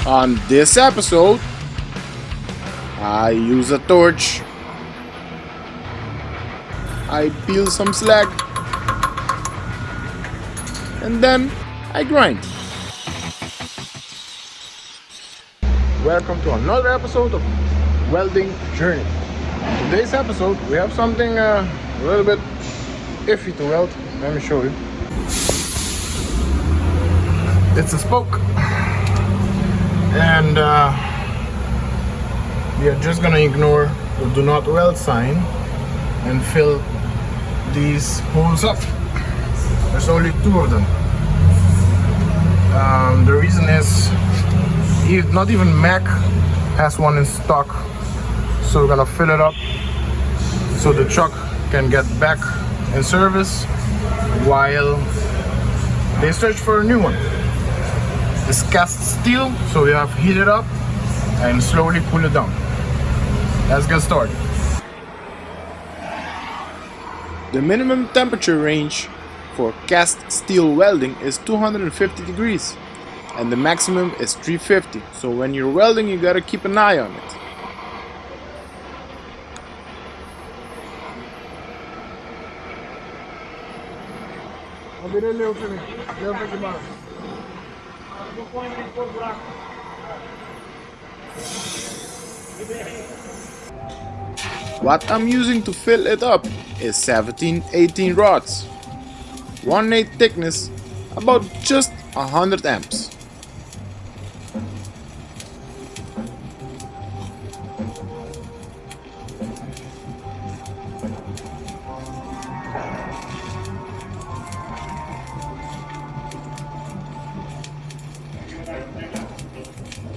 On this episode, I use a torch, I peel some slag, and then I grind. Welcome to another episode of Welding Journey. In today's episode, we have something a little bit iffy to weld. Let me show you. It's a spoke, and we are just gonna ignore the do not weld sign and fill these holes up. There's only two of them. The reason is not even Mac has one in stock, so we're gonna fill it up so the truck can get back in service while they search for a new one. It's cast steel, so we have to heat it up and slowly cool it down. Let's get started. The minimum temperature range for cast steel welding is 250 degrees and the maximum is 350, so when you're welding you gotta keep an eye on it. What I'm using to fill it up is 17-18 rods, 1/8 thickness, about just 100 amps.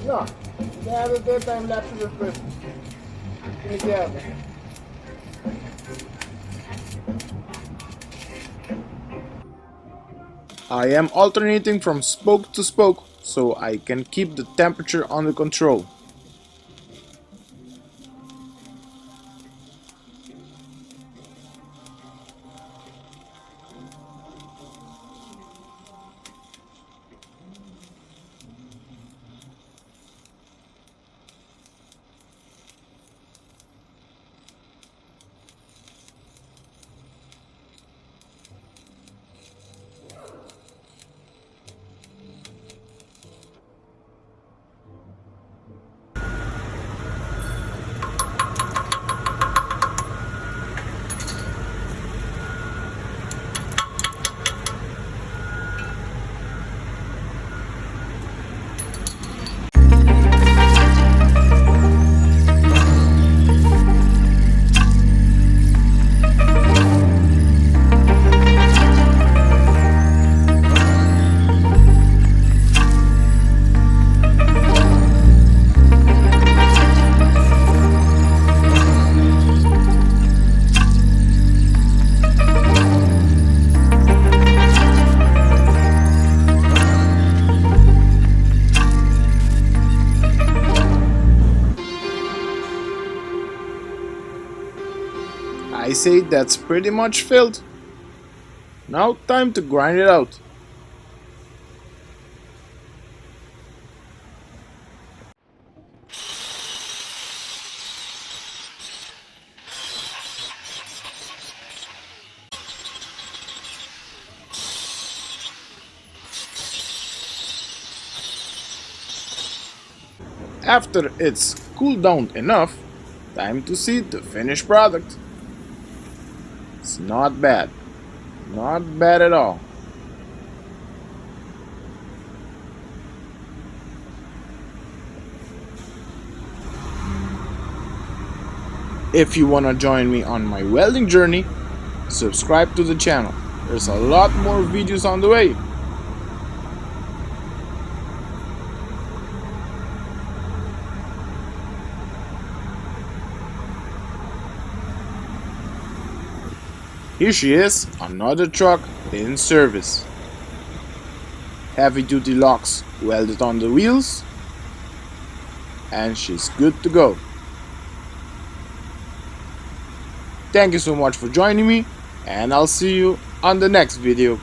No, they have a time lapse first. I am alternating from spoke to spoke so I can keep the temperature under control. I say that's pretty much filled. Now time to grind it out. After it's cooled down enough, time to see the finished product. It's not bad. Not bad at all. If you wanna join me on my welding journey, subscribe to the channel. There's a lot more videos on the way. Here she is, another truck in service. Heavy duty locks welded on the wheels, and she's good to go. Thank you so much for joining me, and I'll see you on the next video.